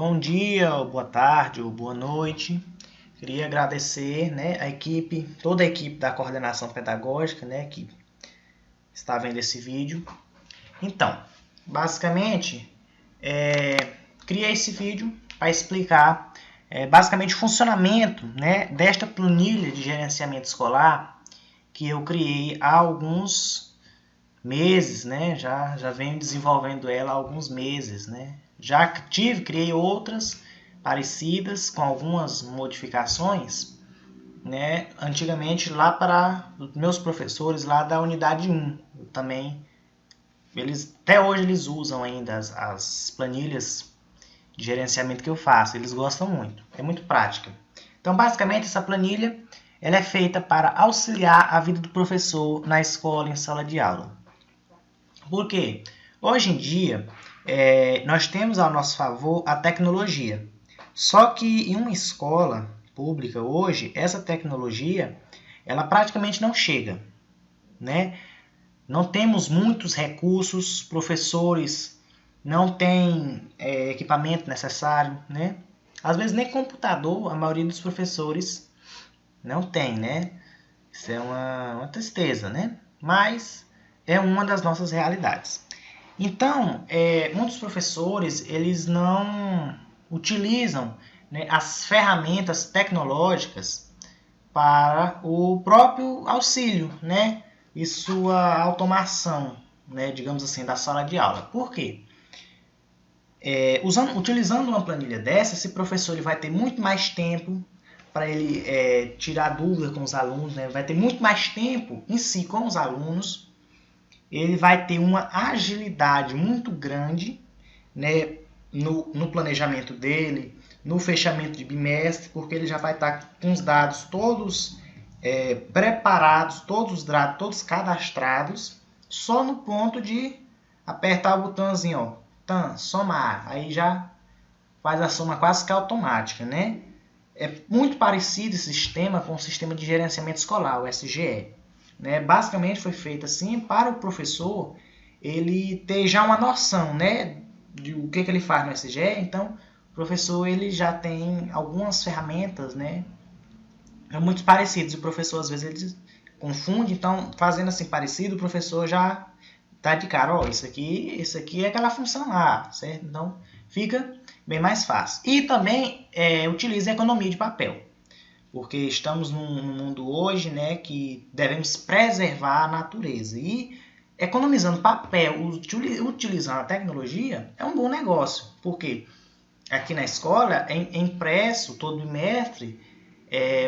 Bom dia, ou boa tarde, ou boa noite. Queria agradecer, a equipe, toda a equipe da coordenação pedagógica, que está vendo esse vídeo. Então, basicamente, criei esse vídeo para explicar basicamente o funcionamento, desta planilha de gerenciamento escolar que eu criei há alguns meses, já venho desenvolvendo ela há alguns meses, Já criei outras parecidas com algumas modificações, antigamente lá para os meus professores lá da unidade 1, também até hoje eles usam ainda as planilhas de gerenciamento que eu faço, eles gostam muito, é muito prática. Então, basicamente, essa planilha ela é feita para auxiliar a vida do professor na escola, em sala de aula. Por quê? Hoje em dia, nós temos ao nosso favor a tecnologia. Só que em uma escola pública hoje, essa tecnologia ela praticamente não chega. Não temos muitos recursos, professores não têm equipamento necessário. Às vezes nem computador a maioria dos professores não tem. Isso é uma tristeza, mas é uma das nossas realidades. Então, muitos professores eles não utilizam as ferramentas tecnológicas para o próprio auxílio, e sua automação, digamos assim, da sala de aula. Por quê? Utilizando uma planilha dessa, esse professor ele vai ter muito mais tempo para ele tirar dúvida com os alunos, vai ter muito mais tempo em si com os alunos. Ele vai ter uma agilidade muito grande no planejamento dele, no fechamento de bimestre, porque ele já vai estar com os dados todos preparados, todos os dados todos cadastrados, só no ponto de apertar o botãozinho, somar, aí já faz a soma quase que automática. É muito parecido esse sistema com o sistema de gerenciamento escolar, o SGE. Basicamente foi feito assim para o professor ele ter já uma noção de o que ele faz no SGE. Então o professor ele já tem algumas ferramentas muito parecidas. O professor às vezes ele confunde, então fazendo assim parecido o professor já está de cara, isso aqui é aquela função lá, certo? Então fica bem mais fácil. E também utiliza a economia de papel. Porque estamos num mundo hoje que devemos preservar a natureza. E economizando papel, utilizando a tecnologia, é um bom negócio. Porque aqui na escola é impresso todo bimestre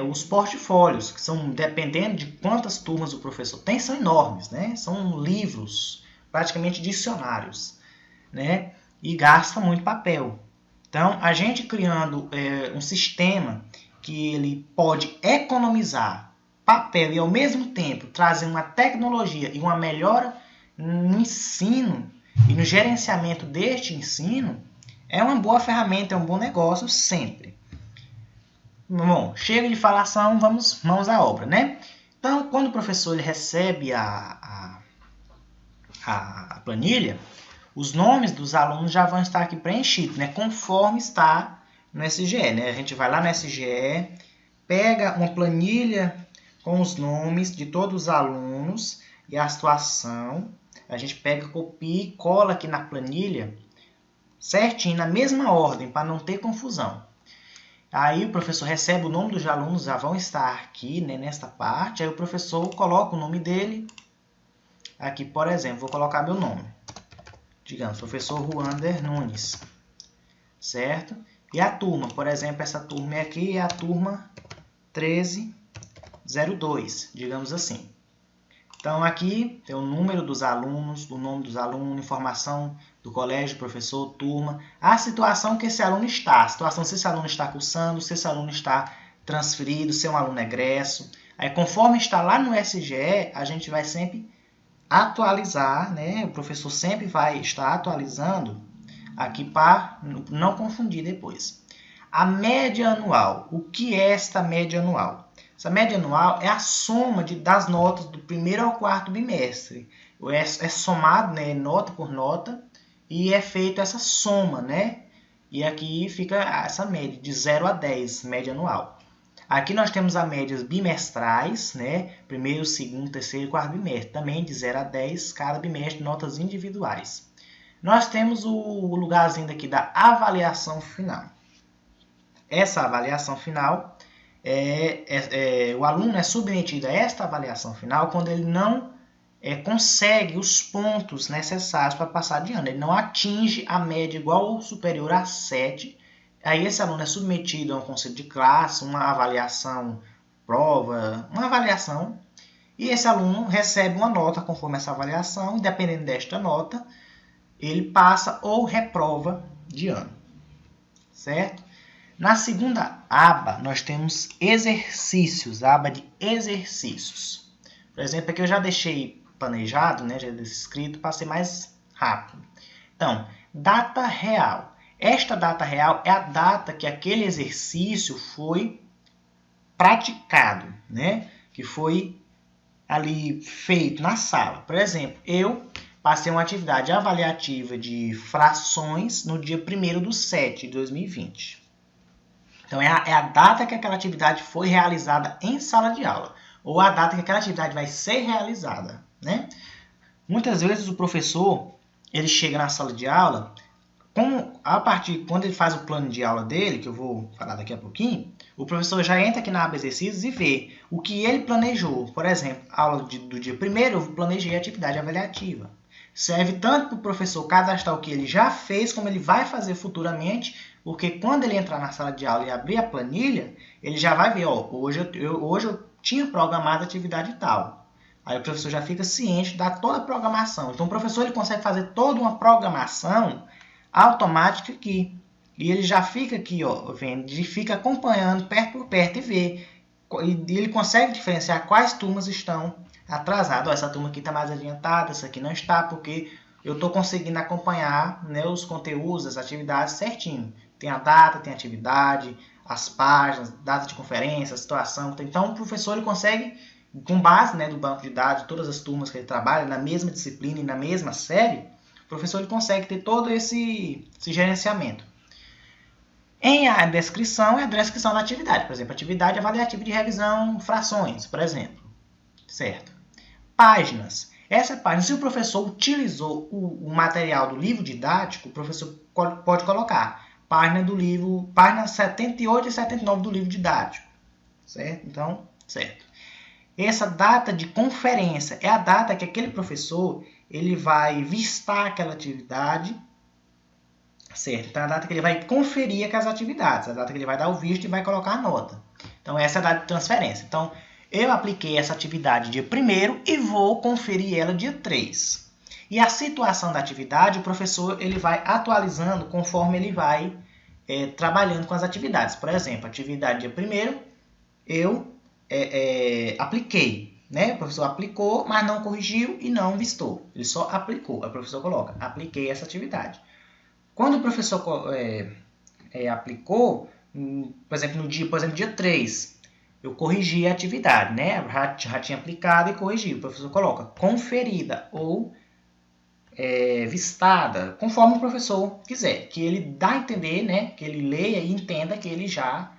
os portfólios, que são, dependendo de quantas turmas o professor tem, são enormes. São livros, praticamente dicionários. E gasta muito papel. Então, a gente criando um sistema que ele pode economizar papel e ao mesmo tempo trazer uma tecnologia e uma melhora no ensino e no gerenciamento deste ensino, é uma boa ferramenta, é um bom negócio sempre. Bom, chega de falação, vamos mãos à obra, Então, quando o professor ele recebe a planilha, os nomes dos alunos já vão estar aqui preenchidos, conforme está no SGE, A gente vai lá no SGE, pega uma planilha com os nomes de todos os alunos e a situação. A gente pega, copia e cola aqui na planilha certinho, na mesma ordem, para não ter confusão. Aí o professor recebe o nome dos alunos, já vão estar aqui nesta parte. Aí o professor coloca o nome dele. Aqui, por exemplo, vou colocar meu nome. Digamos, professor Ruander Nunes. Certo? E a turma, por exemplo, essa turma aqui é a turma 1302, digamos assim. Então, aqui tem o número dos alunos, o nome dos alunos, informação do colégio, professor, turma, a situação que esse aluno está, a situação se esse aluno está cursando, se esse aluno está transferido, se é um aluno egresso. Aí, conforme está lá no SGE, a gente vai sempre atualizar, O professor sempre vai estar atualizando aqui para não confundir depois. A média anual. O que é esta média anual? Essa média anual é a soma das notas do primeiro ao quarto bimestre. É somado, nota por nota, e é feito essa soma, E aqui fica essa média de 0 a 10, média anual. Aqui nós temos as médias bimestrais, né? Primeiro, segundo, terceiro e quarto bimestre. Também de 0 a 10, cada bimestre, notas individuais. Nós temos o lugarzinho daqui da avaliação final. Essa avaliação final, o aluno é submetido a esta avaliação final quando ele não consegue os pontos necessários para passar de ano. Ele não atinge a média igual ou superior a 7. Aí esse aluno é submetido a um conselho de classe, uma avaliação, prova, uma avaliação. E esse aluno recebe uma nota conforme essa avaliação. E dependendo desta nota, ele passa ou reprova de ano. Certo? Na segunda aba, nós temos exercícios, a aba de exercícios. Por exemplo, aqui eu já deixei planejado, né, já escrito para ser mais rápido. Então, data real. Esta data real é a data que aquele exercício foi praticado, né, que foi ali feito na sala. Por exemplo, eu passei uma atividade avaliativa de frações no dia 1º/7 de 2020. Então, é a data que aquela atividade foi realizada em sala de aula, ou a data que aquela atividade vai ser realizada, né? Muitas vezes o professor, ele chega na sala de aula, quando ele faz o plano de aula dele, que eu vou falar daqui a pouquinho, o professor já entra aqui na aba exercícios e vê o que ele planejou. Por exemplo, a aula do dia 1º, eu planejei a atividade avaliativa. Serve tanto para o professor cadastrar o que ele já fez, como ele vai fazer futuramente, porque quando ele entrar na sala de aula e abrir a planilha, ele já vai ver, ó, hoje eu tinha programado a atividade tal. Aí o professor já fica ciente da toda a programação. Então o professor ele consegue fazer toda uma programação automática aqui. E ele já fica aqui, ó, vendo, ele fica acompanhando perto por perto e vê. E ele consegue diferenciar quais turmas estão atrasadas. Ó, essa turma aqui está mais adiantada, essa aqui não está, porque eu estou conseguindo acompanhar, né, os conteúdos, as atividades certinho. Tem a data, tem a atividade, as páginas, data de conferência, a situação. Então o professor ele consegue, com base, né, do banco de dados, todas as turmas que ele trabalha, na mesma disciplina e na mesma série, o professor ele consegue ter todo esse gerenciamento. Em a descrição, é a descrição da atividade. Por exemplo, atividade avaliativa de revisão, frações, por exemplo. Certo? Páginas. Essa página, se o professor utilizou o material do livro didático, o professor pode colocar página do livro, páginas 78 e 79 do livro didático. Certo? Então, certo. Essa data de conferência é a data que aquele professor ele vai vistar aquela atividade, certo? Então, é a data que ele vai conferir aquelas atividades, a data que ele vai dar o visto e vai colocar a nota. Então, essa é a data de transferência. Então, eu apliquei essa atividade dia 1º e vou conferir ela dia 3. E a situação da atividade, o professor ele vai atualizando conforme ele vai trabalhando com as atividades. Por exemplo, atividade dia 1º, eu apliquei. Né? O professor aplicou, mas não corrigiu e não vistou. Ele só aplicou. O professor coloca, apliquei essa atividade. Quando o professor aplicou, por exemplo, no dia 3, eu corrigi a atividade, né? Já tinha aplicado e corrigi. O professor coloca conferida ou vistada, conforme o professor quiser. Que ele dá a entender, né? Que ele leia e entenda que ele já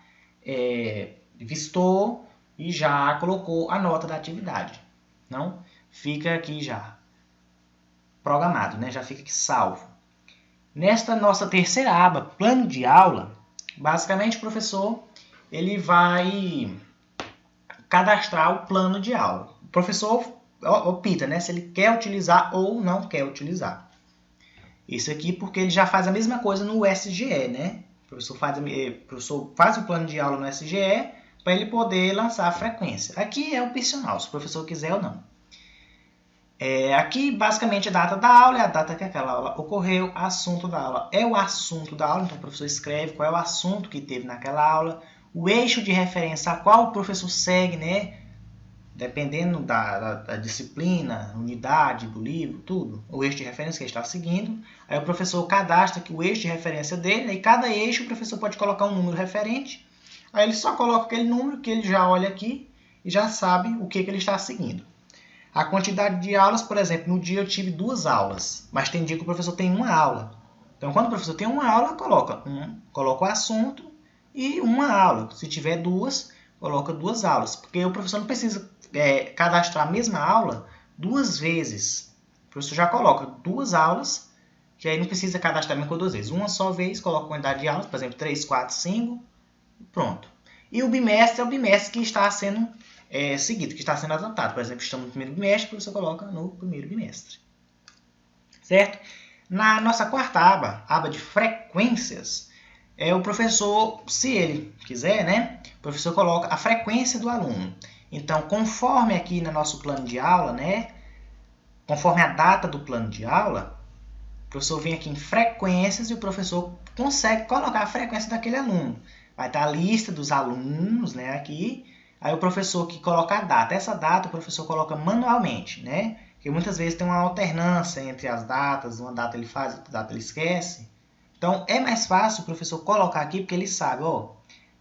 vistou e já colocou a nota da atividade. Não fica aqui já programado, né? Já fica aqui salvo. Nesta nossa terceira aba, plano de aula, basicamente o professor ele vai cadastrar o plano de aula. O professor opta, né, se ele quer utilizar ou não quer utilizar. Isso aqui porque ele já faz a mesma coisa no SGE, né? O professor faz o plano de aula no SGE para ele poder lançar a frequência. Aqui é opcional, se o professor quiser ou não. Aqui, basicamente, a data da aula é a data que aquela aula ocorreu, assunto da aula é o assunto da aula, então o professor escreve qual é o assunto que teve naquela aula, o eixo de referência a qual o professor segue, né? Dependendo da disciplina, unidade do livro, tudo, o eixo de referência que ele está seguindo, aí o professor cadastra aqui o eixo de referência dele, e cada eixo o professor pode colocar um número referente, aí ele só coloca aquele número que ele já olha aqui e já sabe o que ele está seguindo. A quantidade de aulas, por exemplo, no dia eu tive 2 aulas, mas tem dia que o professor tem 1 aula. Então, quando o professor tem uma aula, coloca o assunto e uma aula. Se tiver duas, coloca duas aulas. Porque o professor não precisa cadastrar a mesma aula duas vezes. O professor já coloca duas aulas, que aí não precisa cadastrar a mesma coisa duas vezes. Uma só vez, coloca a quantidade de aulas, por exemplo, 3, 4, 5, pronto. E o bimestre é o bimestre que está sendo seguido, que está sendo adotado. Por exemplo, estamos no primeiro bimestre, o professor coloca no primeiro bimestre. Certo? Na nossa quarta aba de frequências, o professor, se ele quiser, né, o professor coloca a frequência do aluno. Então, conforme aqui no nosso plano de aula, né, conforme a data do plano de aula, o professor vem aqui em frequências e o professor consegue colocar a frequência daquele aluno. Vai estar a lista dos alunos, né, aqui. Aí o professor que coloca a data. Essa data o professor coloca manualmente, né? Porque muitas vezes tem uma alternância entre as datas. Uma data ele faz, outra data ele esquece. Então, é mais fácil o professor colocar aqui, porque ele sabe, ó,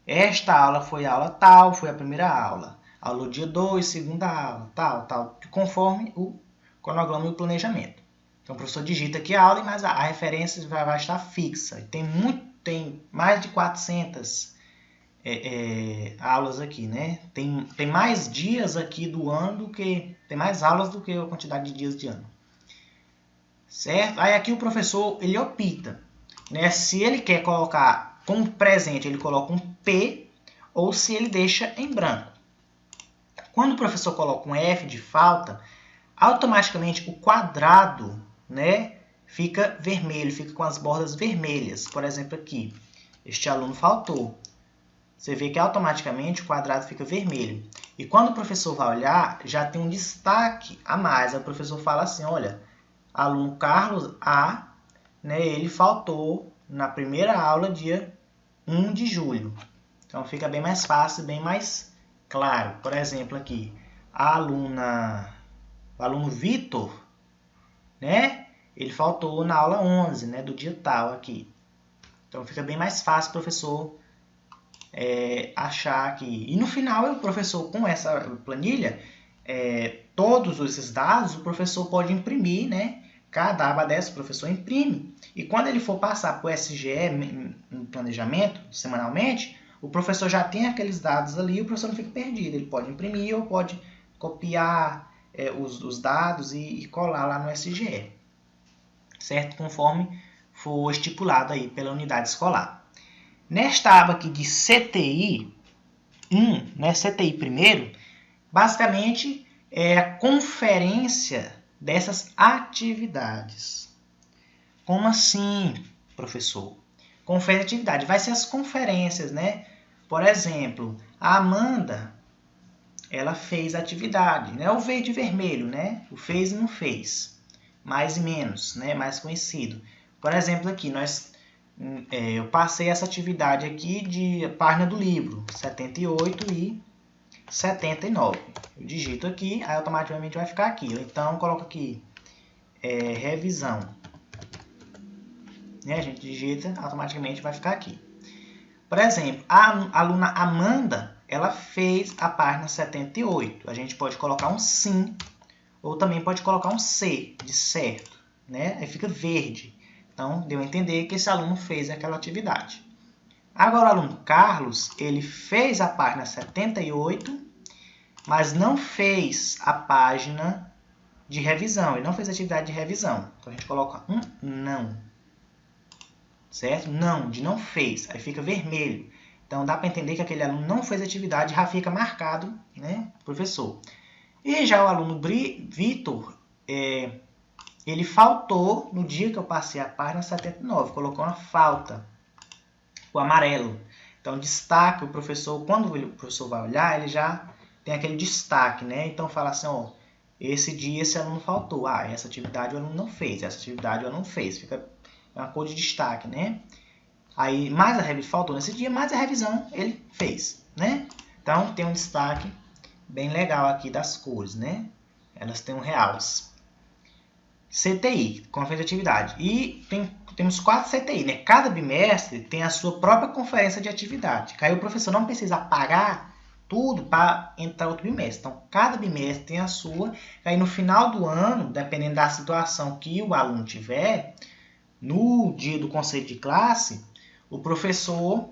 esta aula foi a aula tal, foi a primeira aula. Aula dia 2, segunda aula, tal, conforme o cronograma e o planejamento. Então, o professor digita aqui a aula, mas a referência vai estar fixa. Tem mais de 400 aulas aqui, né? Tem mais dias aqui do ano do que... Tem mais aulas do que a quantidade de dias de ano. Certo? Aí aqui o professor, ele opta, né? Se ele quer colocar como presente, ele coloca um P, ou se ele deixa em branco. Quando o professor coloca um F de falta, automaticamente o quadrado, né, fica vermelho, fica com as bordas vermelhas. Por exemplo, aqui, este aluno faltou. Você vê que automaticamente o quadrado fica vermelho. E quando o professor vai olhar, já tem um destaque a mais. Aí o professor fala assim, olha, aluno Carlos A, né, ele faltou na primeira aula, dia 1 de julho. Então fica bem mais fácil, bem mais claro. Por exemplo, aqui, o aluno Vitor, né, ele faltou na aula 11, né, do dia tal aqui. Então fica bem mais fácil o professor achar aqui. E no final, o professor, com essa planilha, todos esses dados, o professor pode imprimir, né? Cada aba dessa o professor imprime. E quando ele for passar para o SGE no planejamento, semanalmente, o professor já tem aqueles dados ali e o professor não fica perdido. Ele pode imprimir ou pode copiar os dados e colar lá no SGE. Certo? Conforme for estipulado aí pela unidade escolar. Nesta aba aqui de CTI 1, né, CTI primeiro, basicamente é a conferência dessas atividades. Como assim, professor? Conferência de atividade. Vai ser as conferências, né? Por exemplo, a Amanda, ela fez atividade, né? O verde e vermelho, né? O fez e não fez. Mais e menos, né? Mais conhecido. Por exemplo, aqui, eu passei essa atividade aqui de página do livro, 78 e 79. Eu digito aqui, aí automaticamente vai ficar aqui. Então, coloco aqui, revisão. Né? A gente digita, automaticamente vai ficar aqui. Por exemplo, a aluna Amanda, ela fez a página 78. A gente pode colocar um sim, ou também pode colocar um C, de certo. Né? Aí fica verde. Então, deu a entender que esse aluno fez aquela atividade. Agora, o aluno Carlos, ele fez a página 78, mas não fez a página de revisão. Ele não fez a atividade de revisão. Então, a gente coloca um não. Certo? Não, de não fez. Aí fica vermelho. Então, dá para entender que aquele aluno não fez a atividade, já fica marcado, né, professor. E já o aluno Vitor, ele faltou no dia que eu passei a página 79, colocou uma falta, o amarelo. Então, destaque, o professor, quando o professor vai olhar, ele já tem aquele destaque, né? Então, fala assim, ó, esse dia esse aluno faltou. Ah, essa atividade o aluno não fez, essa atividade o aluno fez. Fica uma cor de destaque, né? Aí, mais a revisão faltou nesse dia, mais a revisão ele fez, né? Então, tem um destaque bem legal aqui das cores, né? Elas têm um realce. CTI, conferência de atividade. E temos 4 CTI, né? Cada bimestre tem a sua própria conferência de atividade. Aí o professor não precisa apagar tudo para entrar outro bimestre. Então, cada bimestre tem a sua. Aí no final do ano, dependendo da situação que o aluno tiver, no dia do conselho de classe, o professor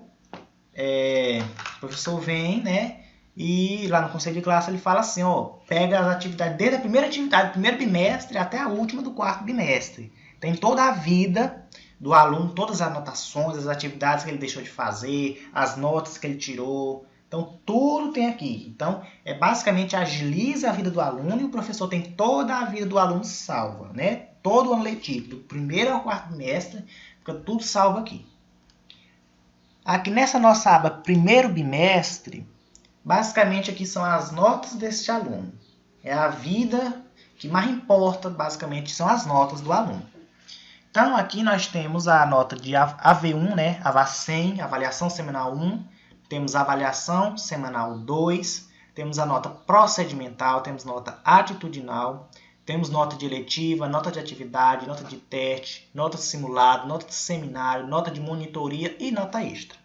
vem, né? E lá no conselho de classe ele fala assim, ó, pega as atividades desde a primeira atividade do primeiro bimestre até a última do quarto bimestre. Tem toda a vida do aluno, todas as anotações, as atividades que ele deixou de fazer, as notas que ele tirou. Então, tudo tem aqui. Então, basicamente agiliza a vida do aluno e o professor tem toda a vida do aluno salva, né? Todo o ano letivo, do primeiro ao quarto bimestre, fica tudo salvo aqui. Aqui nessa nossa aba primeiro bimestre, basicamente aqui são as notas deste aluno. É a vida que mais importa, basicamente, são as notas do aluno. Então, aqui nós temos a nota de AV1, né? AVA100, avaliação semanal 1. Temos a avaliação semanal 2. Temos a nota procedimental, temos nota atitudinal. Temos nota de eletiva, nota de atividade, nota de teste, nota de simulado, nota de seminário, nota de monitoria e nota extra.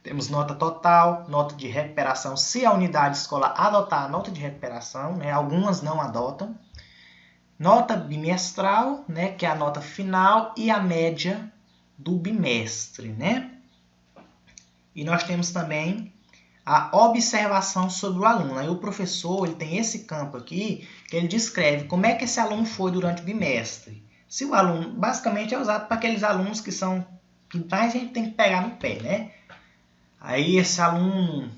Temos nota total, nota de recuperação, se a unidade escolar adotar a nota de recuperação, né? Algumas não adotam. Nota bimestral, né? Que é a nota final e a média do bimestre, né? E nós temos também a observação sobre o aluno. Aí o professor ele tem esse campo aqui, que ele descreve como é que esse aluno foi durante o bimestre. Se o aluno, basicamente, é usado para aqueles alunos que mais a gente tem que pegar no pé, né? Aí esse aluno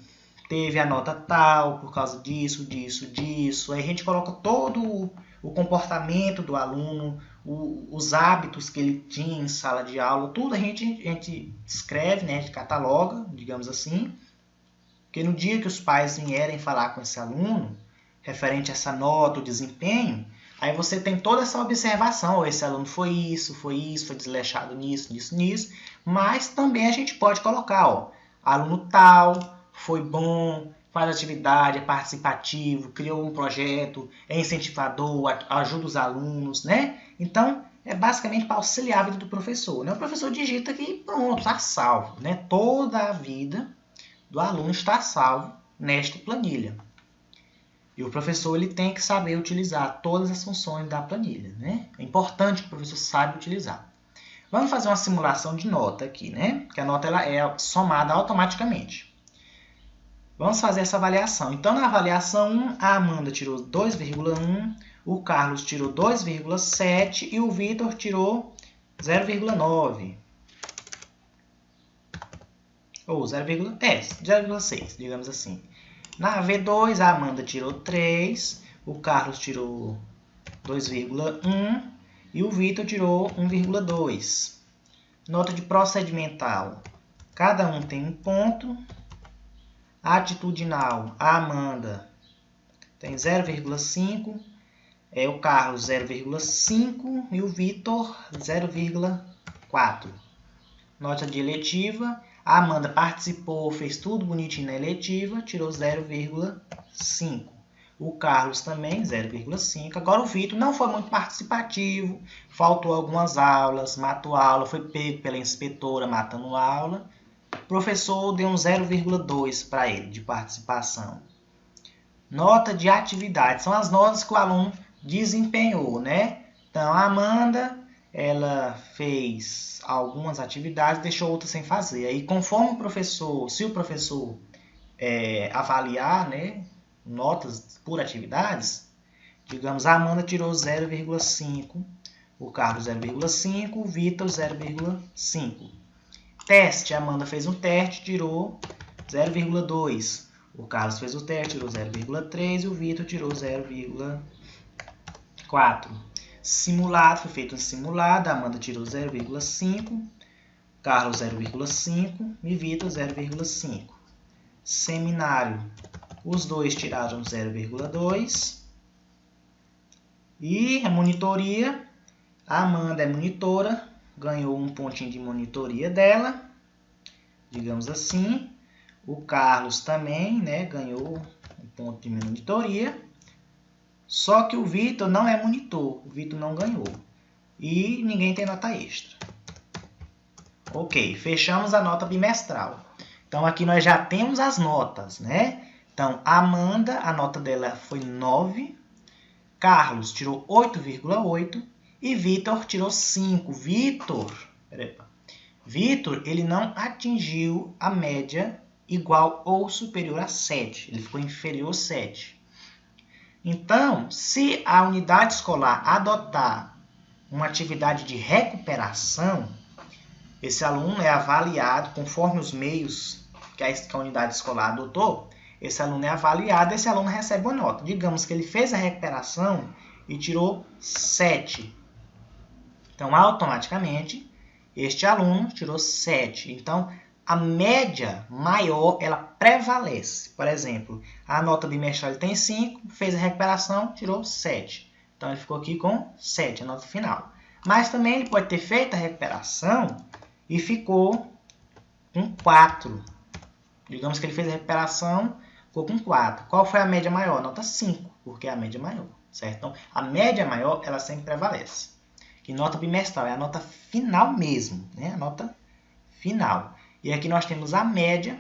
teve a nota tal, por causa disso, disso, disso. Aí a gente coloca todo o comportamento do aluno, os hábitos que ele tinha em sala de aula, tudo a gente escreve, né? A gente cataloga, digamos assim. Porque no dia que os pais vierem falar com esse aluno, referente a essa nota, o desempenho, aí você tem toda essa observação. Esse aluno foi isso, foi desleixado nisso, nisso, nisso. Mas também a gente pode colocar, ó, aluno tal, foi bom, faz atividade, é participativo, criou um projeto, é incentivador, ajuda os alunos, né? Então, é basicamente para auxiliar a vida do professor, né? O professor digita aqui e pronto, está salvo, né? Toda a vida do aluno está salvo nesta planilha. E o professor ele tem que saber utilizar todas as funções da planilha, né? É importante que o professor saiba utilizar. Vamos fazer uma simulação de nota aqui, né? Porque a nota ela é somada automaticamente. Vamos fazer essa avaliação. Então, na avaliação 1, a Amanda tirou 2,1, o Carlos tirou 2,7 e o Vitor tirou 0,9. Ou 0,6, digamos assim. Na V2, a Amanda tirou 3, o Carlos tirou 2,1 e o Vitor tirou 1,2. Nota de procedimental. Cada um tem um ponto. Atitudinal, a Amanda tem 0,5, o Carlos 0,5 e o Vitor 0,4. Nota de eletiva, a Amanda participou, fez tudo bonitinho na eletiva, tirou 0,5. O Carlos também 0,5. Agora o Vitor não foi muito participativo, faltou algumas aulas, matou aula, foi pego pela inspetora matando aula. O professor deu um 0,2 para ele de participação. Nota de atividade. São as notas que o aluno desempenhou, né? Então, a Amanda, ela fez algumas atividades, deixou outras sem fazer. Aí, conforme o professor, se o professor avaliar, né, notas por atividades, digamos, a Amanda tirou 0,5, o Carlos 0,5, o Vitor 0,5. Teste, a Amanda fez um teste, tirou 0,2. O Carlos fez o teste, tirou 0,3 e o Vitor tirou 0,4. Simulado, foi feito um simulado, a Amanda tirou 0,5, Carlos 0,5 e Vitor 0,5. Seminário, os dois tiraram 0,2. E a monitoria, a Amanda é monitora, ganhou um pontinho de monitoria dela, digamos assim. O Carlos também, né, ganhou um ponto de monitoria. Só que o Vitor não é monitor, o Vitor não ganhou. E ninguém tem nota extra. Ok, fechamos a nota bimestral. Então aqui nós já temos as notas, né? Então a Amanda, a nota dela foi 9. Carlos tirou 8,8. E Vitor tirou 5. Vitor, ele não atingiu a média igual ou superior a 7. Ele ficou inferior a 7. Então, se a unidade escolar adotar uma atividade de recuperação, esse aluno é avaliado conforme os meios que a unidade escolar adotou. Esse aluno é avaliado, esse aluno recebe uma nota. Digamos que ele fez a recuperação e tirou 7. Então, automaticamente, este aluno tirou 7. Então, a média maior, ela prevalece. Por exemplo, a nota bimestral ele tem 5, fez a recuperação, tirou 7. Então, ele ficou aqui com 7, a nota final. Mas também ele pode ter feito a recuperação e ficou com 4. Digamos que ele fez a recuperação, ficou com 4. Qual foi a média maior? Nota 5, porque é a média maior, certo? Então, a média maior, ela sempre prevalece. Que nota bimestral é a nota final mesmo, né? A nota final. E aqui nós temos a média,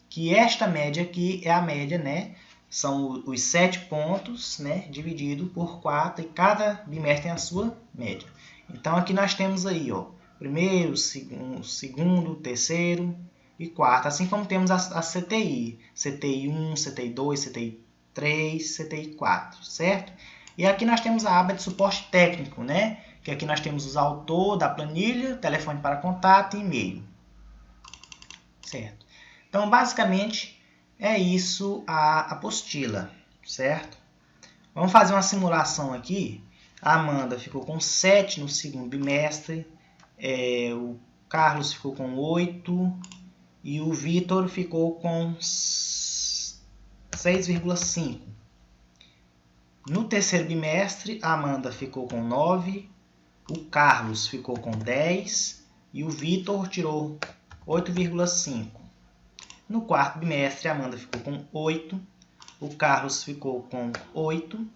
que esta média aqui é a média, né? São os 7 pontos, né? Dividido por 4, e cada bimestre tem a sua média. Então, aqui nós temos aí, ó, primeiro, segundo, terceiro e quarto. Assim como temos a CTI. CTI 1, CTI 2, CTI 3, CTI 4, certo? E aqui nós temos a aba de suporte técnico, né? Que aqui nós temos os autor da planilha, telefone para contato e e-mail. Certo? Então, basicamente, é isso a apostila, certo? Vamos fazer uma simulação aqui. A Amanda ficou com 7 no segundo bimestre, o Carlos ficou com 8 e o Vitor ficou com 6,5. No terceiro bimestre, a Amanda ficou com 9, o Carlos ficou com 10 e o Vitor tirou 8,5. No quarto bimestre, a Amanda ficou com 8, o Carlos ficou com 8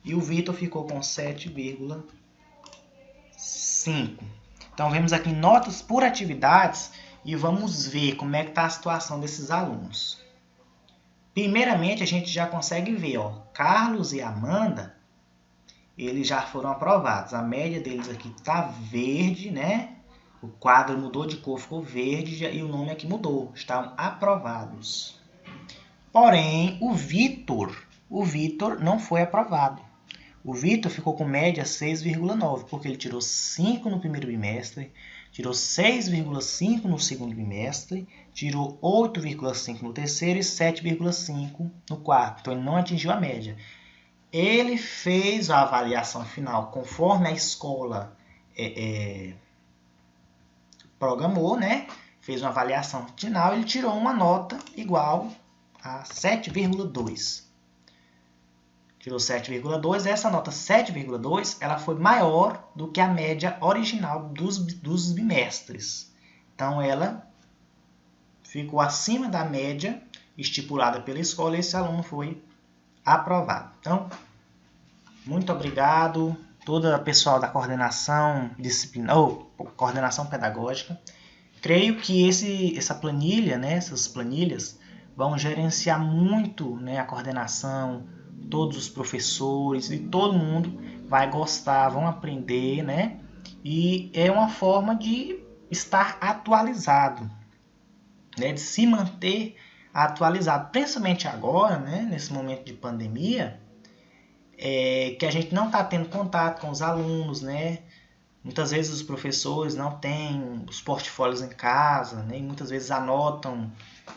e o Vitor ficou com 7,5. Então, vemos aqui notas por atividades e vamos ver como é que está a situação desses alunos. Primeiramente, a gente já consegue ver, ó, Carlos e Amanda, eles já foram aprovados. A média deles aqui está verde, né? O quadro mudou de cor, ficou verde e o nome aqui mudou. Estão aprovados. Porém, o Vitor não foi aprovado. O Vitor ficou com média 6,9, porque ele tirou 5 no primeiro bimestre, tirou 6,5 no segundo bimestre, tirou 8,5 no terceiro e 7,5 no quarto. Então, ele não atingiu a média. Ele fez a avaliação final conforme a escola programou, né? Fez uma avaliação final e ele tirou uma nota igual a 7,2. Tirou 7,2. Essa nota 7,2 ela foi maior do que a média original dos bimestres. Então, ela ficou acima da média estipulada pela escola e esse aluno foi aprovado. Então, muito obrigado todo o pessoal da coordenação coordenação pedagógica. Creio que essa planilha, né, essas planilhas vão gerenciar muito, né, a coordenação, todos os professores e todo mundo vai gostar, vão aprender, né? E é uma forma de estar atualizado, né, de se manter atualizado, principalmente agora, né, nesse momento de pandemia, que a gente não está tendo contato com os alunos, né? Muitas vezes os professores não têm os portfólios em casa, né? E muitas vezes anotam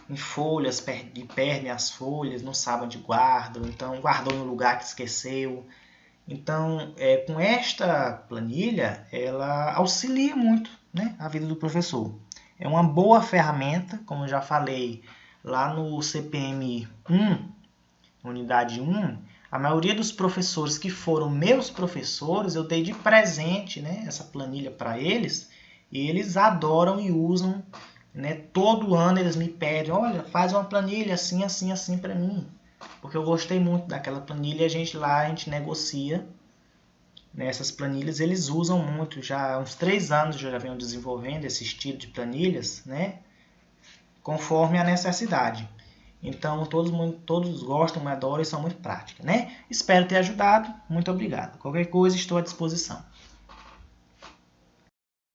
em folhas e perdem as folhas, não sabem onde guardam, então guardou no lugar que esqueceu. Então, com esta planilha, ela auxilia muito, né, a vida do professor. É uma boa ferramenta, como eu já falei lá no CPM 1, unidade 1, a maioria dos professores que foram meus professores, eu dei de presente, né, essa planilha para eles, e eles adoram e usam, né, todo ano eles me pedem, olha, faz uma planilha assim, assim, assim para mim, porque eu gostei muito daquela planilha e a gente negocia, né, essas planilhas, eles usam muito, já há uns 3 anos já venho desenvolvendo esse estilo de planilhas, né, conforme a necessidade. Então, todos gostam, adoram e são muito práticas, né? Espero ter ajudado. Muito obrigado. Qualquer coisa, estou à disposição.